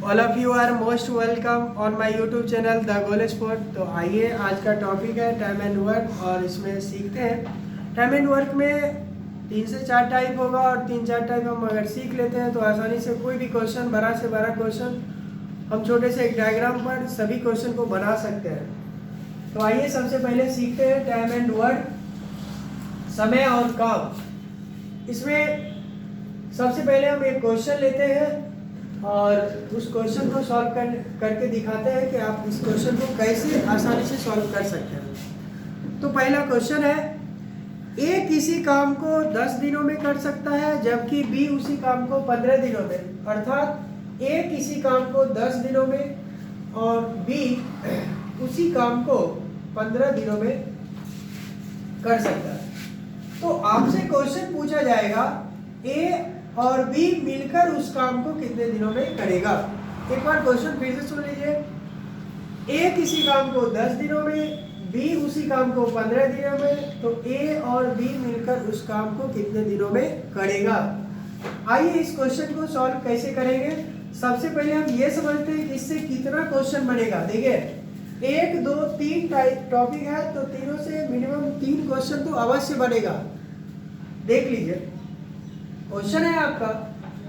All of you are most welcome on my YouTube channel the goal sport. तो आइए, आज का topic है टाइम एंड वर्क और इसमें सीखते हैं। टाइम एंड वर्क में 3 से 4 टाइप होगा और 3-4 टाइप हम अगर सीख लेते हैं तो आसानी से कोई भी क्वेश्चन, बड़ा से बड़ा क्वेश्चन, हम छोटे से एक डायग्राम पर सभी क्वेश्चन को बना सकते हैं। तो आइए सबसे पहले सीखते हैं टाइम एंड वर्क, समय और काम। इसमें सबसे पहले हम एक क्वेश्चन लेते हैं और उस क्वेश्चन को सॉल्व करके दिखाते हैं कि आप इस क्वेश्चन को कैसे आसानी से सॉल्व कर सकते हैं। तो पहला क्वेश्चन है, ए किसी काम को 10 दिनों में कर सकता है जबकि बी उसी काम को 15 दिनों में। अर्थात ए किसी काम को 10 दिनों में और बी उसी काम को 15 दिनों में कर सकता है। तो आपसे क्वेश्चन पूछा जाएगा, ए और बी मिलकर उस काम को कितने दिनों में करेगा। एक बार क्वेश्चन फिर से सुन लीजिए। ए किसी काम को 10 दिनों में, बी उसी काम को 15 दिनों में, तो ए और बी मिलकर उस काम को कितने दिनों में करेगा। आइए इस क्वेश्चन को सॉल्व कैसे करेंगे। सबसे पहले हम ये समझते हैं कि इससे कितना क्वेश्चन बनेगा। देखिए 1, 2, 3 टॉपिक है तो तीनों से मिनिमम 3 क्वेश्चन तो अवश्य बनेगा। देख लीजिए, क्वेश्चन है आपका,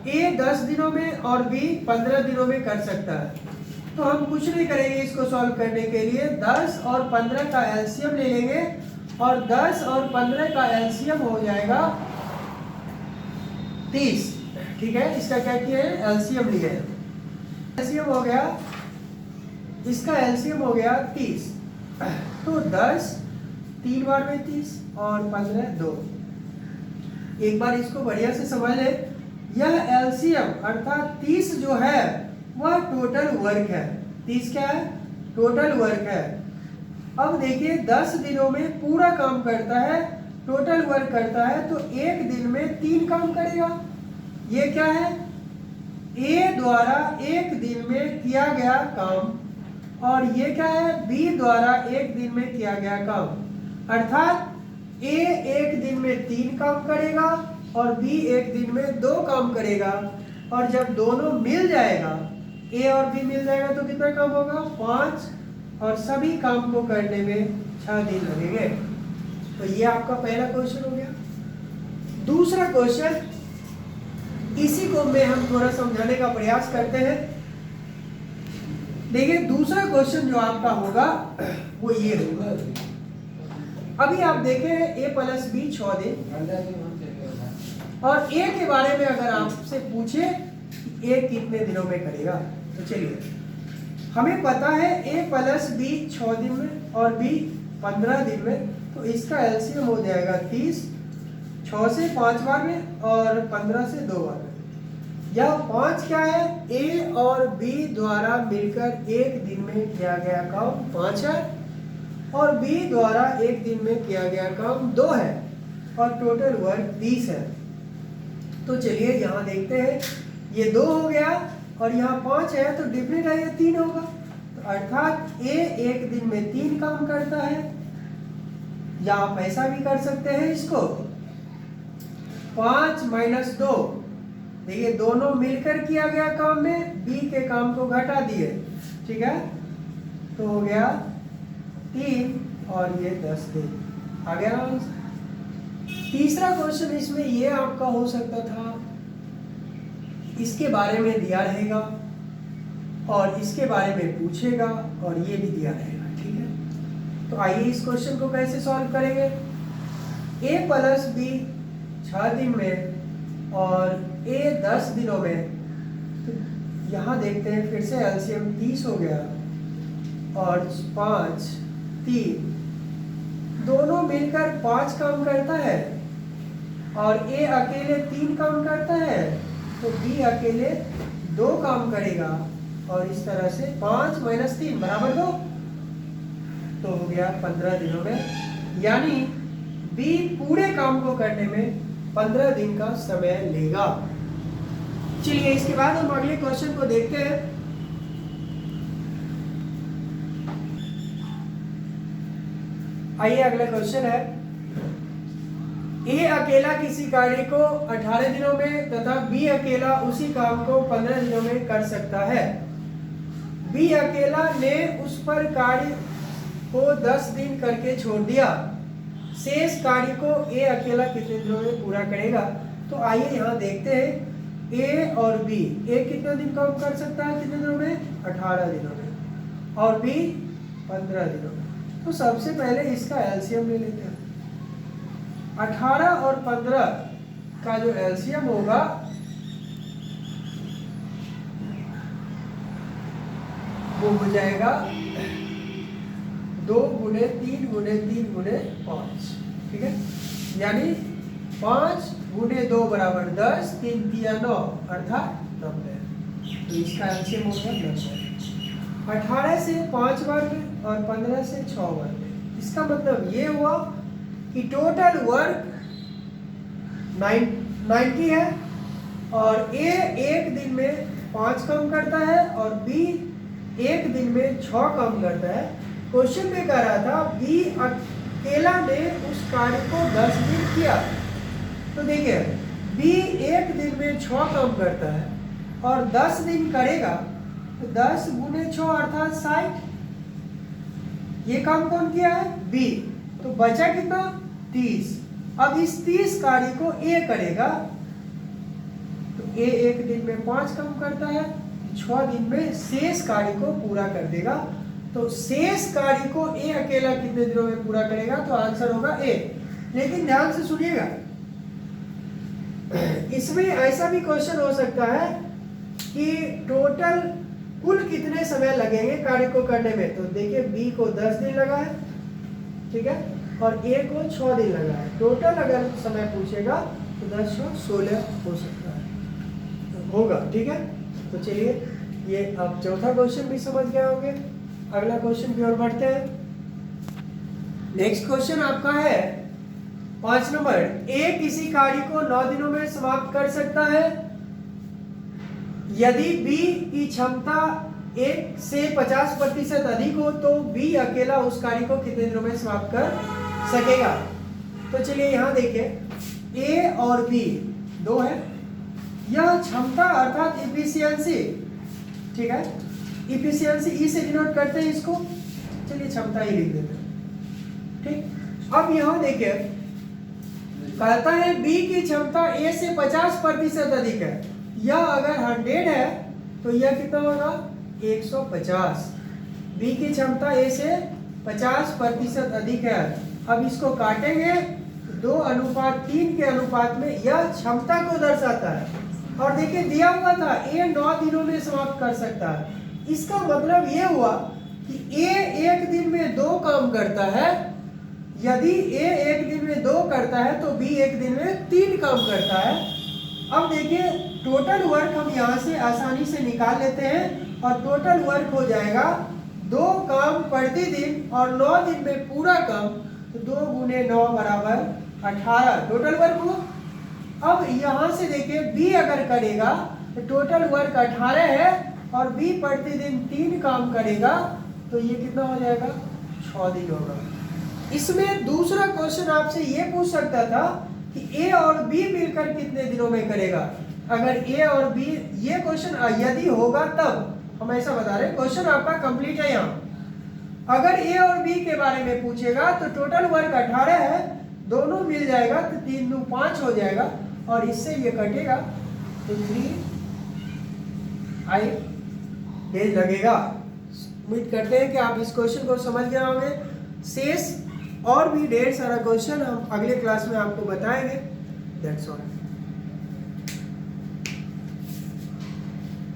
ए 10 दिनों में और बी 15 दिनों में कर सकता है। तो हम कुछ नहीं करेंगे इसको सॉल्व करने के लिए, 10 और 15 का एलसीएम ले लेंगे और 10 और 15 का एलसीएम हो जाएगा 30। ठीक है, इसका क्या किया है, एलसीएम लिया है। एलसीएम हो गया, इसका एलसीएम हो गया 30। तो 10 3 बार में 30 और 15 2। एक बार इसको बढ़िया से समझ ले। यह एलसीएम अर्थात 30 जो है वह टोटल वर्क है। 30 क्या है, टोटल वर्क है। अब देखिए 10 दिनों में पूरा काम करता है, टोटल वर्क करता है, तो एक दिन में 3 काम करेगा। ये क्या है, ए द्वारा एक दिन में किया गया काम, और ये क्या है, बी द्वारा एक दिन में किया गया काम। अर्थात ए एक दिन में 3 काम करेगा और बी एक दिन में 2 काम करेगा। और जब दोनों मिल जाएगा, ए और बी मिल जाएगा, तो कितना काम होगा, 5, और सभी काम को करने में 6 दिन लगेंगे। तो ये आपका पहला क्वेश्चन हो गया। दूसरा क्वेश्चन, इसी को में हम थोड़ा समझाने का प्रयास करते हैं। देखिए दूसरा क्वेश्चन जो आपका होगा वो ये होगा। अभी आप देखें a प्लस बी 6 दिन, और a के बारे में अगर आपसे पूछे a कितने दिनों में करेगा, तो चलिए हमें पता है a प्लस बी 6 दिन में और b 15 दिन में, तो इसका एलसीएम हो जाएगा 30। 6 से 5 बार में और 15 से 2 बार में। यह 5 क्या है, a और b द्वारा मिलकर एक दिन में किया गया काम 5 है, और बी द्वारा एक दिन में किया गया काम 2 है, और टोटल वर्क 30 है। तो चलिए यहाँ देखते हैं, ये 2 हो गया और यहाँ 5 है, तो डिफरेंट है, ये 3 होगा। तो अर्थात ए एक दिन में 3 काम करता है, या आप ऐसा भी कर सकते हैं इसको, 5 - 2। देखिए दोनों मिलकर किया गया काम में बी के काम को घटा दिए, ठीक है, तो हो गया 3 और ये 10 दिन। आ गया ना। तीसरा क्वेश्चन इसमें ये आपका हो सकता था, इसके बारे में दिया रहेगा और इसके बारे में पूछेगा और ये भी दिया रहेगा। ठीक है, तो आइए इस क्वेश्चन को कैसे सॉल्व करेंगे। a प्लस बी 6 दिन में और a 10 दिनों में, तो यहाँ देखते हैं फिर से एलसीएम 30 हो गया और 5 3, दोनों मिलकर 5 काम करता है और ए अकेले 3 काम करता है, तो बी अकेले 2 काम करेगा, और इस तरह से 5 - 3 बराबर 2, तो हो गया 15 दिनों में। यानी बी पूरे काम को करने में 15 दिन का समय लेगा। चलिए इसके बाद हम अगले क्वेश्चन को देखते हैं। आइए अगला क्वेश्चन है, ए अकेला किसी कार्य को 18 दिनों में तथा बी अकेला उसी काम को 15 दिनों में कर सकता है। बी अकेला ने उस पर कार्य को 10 दिन करके छोड़ दिया। शेष कार्य को ए अकेला कितने दिनों में पूरा करेगा? तो आइए यहाँ देखते हैं ए और बी। ए कितने दिन काम कर सकता है कितने दिनों में? 18 दिनों में। और बी 15 दिनों में। तो सबसे पहले इसका एलसीएम ले लेते हैं। 18 और 15 का जो एलसीएम होगा वो हो जाएगा 2 गुणे 3 गुणे 3 गुणे 5। ठीक है, यानी 5 गुणे 2 बराबर 10, 3 तिया 9 अर्थात 90। तो इसका एलसीएम हो गया 90। 18 से 5 वर्ग और 15 से 6 वर्ग। इसका मतलब ये हुआ कि टोटल वर्क 90 है और ए एक दिन में 5 काम करता है और बी एक दिन में 6 काम करता है। क्वेश्चन में कह रहा था बी अकेला ने उस कार्य को 10 दिन किया। तो देखिए बी एक दिन में 6 काम करता है और 10 दिन करेगा तो 10 गुणे 6 अर्थात 60। ये काम कौन किया है? बी। तो बचा कितना? 30। अब इस 30 कार्य को ए करेगा तो ए एक दिन में 5 काम करता है, 6 दिन में शेष कार्य को पूरा कर देगा। तो शेष कार्य को ए अकेला कितने दिनों में पूरा करेगा? तो आंसर होगा ए। लेकिन ध्यान से सुनिएगा, इसमें ऐसा भी क्वेश्चन हो सकता है कि टोटल कुल कितने समय लगेंगे कार्य को करने में। तो देखिए बी को 10 दिन लगा है, ठीक है, और ए को 6 दिन लगा है। टोटल अगर समय पूछेगा तो 10 और 16 हो सकता है, होगा। ठीक है, तो चलिए ये अब चौथा क्वेश्चन भी समझ गए होंगे। अगला क्वेश्चन की ओर बढ़ते हैं। नेक्स्ट क्वेश्चन आपका है 5 नंबर। ए किसी कार्य को 9 दिनों में समाप्त कर सकता है यदि बी की क्षमता 1 से 50% अधिक हो तो बी अकेला उस कार्य को कितने दिनों में समाप्त कर सकेगा। तो चलिए यहां देखिए ए और बी दो है। यह क्षमता अर्थात इफिशियंसी, ठीक है, इफिशियंसी ई से डिनोट करते हैं इसको। चलिए क्षमता ही लिख देते हैं। ठीक, अब यहां देखिए कहता है बी की क्षमता ए से 50% अधिक है। यह अगर 100 है तो यह कितना होगा? 150। बी की क्षमता ए से 50% अधिक है। अब इसको काटेंगे 2:3 के अनुपात में यह क्षमता को दर्शाता है। और देखिए दिया हुआ था ए 9 दिनों में समाप्त कर सकता है। इसका मतलब ये हुआ कि ए एक दिन में 2 काम करता है। यदि ए एक दिन में 2 करता है तो बी एक दिन में 3 काम करता है। अब देखिए टोटल वर्क हम यहाँ से आसानी से निकाल लेते हैं और टोटल वर्क हो जाएगा 2 काम प्रतिदिन और 9 दिन में पूरा काम। तो 2 गुणे 9 बराबर 18 टोटल वर्क हुआ। अब यहाँ से देखिए बी अगर करेगा तो टोटल वर्क 18 है और बी प्रतिदिन 3 काम करेगा तो ये कितना हो जाएगा? 6 दिन होगा। इसमें दूसरा क्वेश्चन आपसे ये पूछ सकता था कि ए और बी मिलकर कितने दिनों में करेगा। अगर ए और बी ये क्वेश्चन यदि होगा तब हम ऐसा बता रहे हैं। क्वेश्चन आपका कंप्लीट है यहाँ। अगर ए और बी के बारे में पूछेगा तो टोटल वर्क 18 है, दोनों मिल जाएगा तो 3 दूनी 5 हो जाएगा और इससे ये कटेगा तो 3 डेज लगेगा। उम्मीद करते हैं कि आप इस क्वेश्चन को समझ गए होंगे। शेष और भी ढेर सारा क्वेश्चन हम अगले क्लास में आपको बताएंगे। That's all.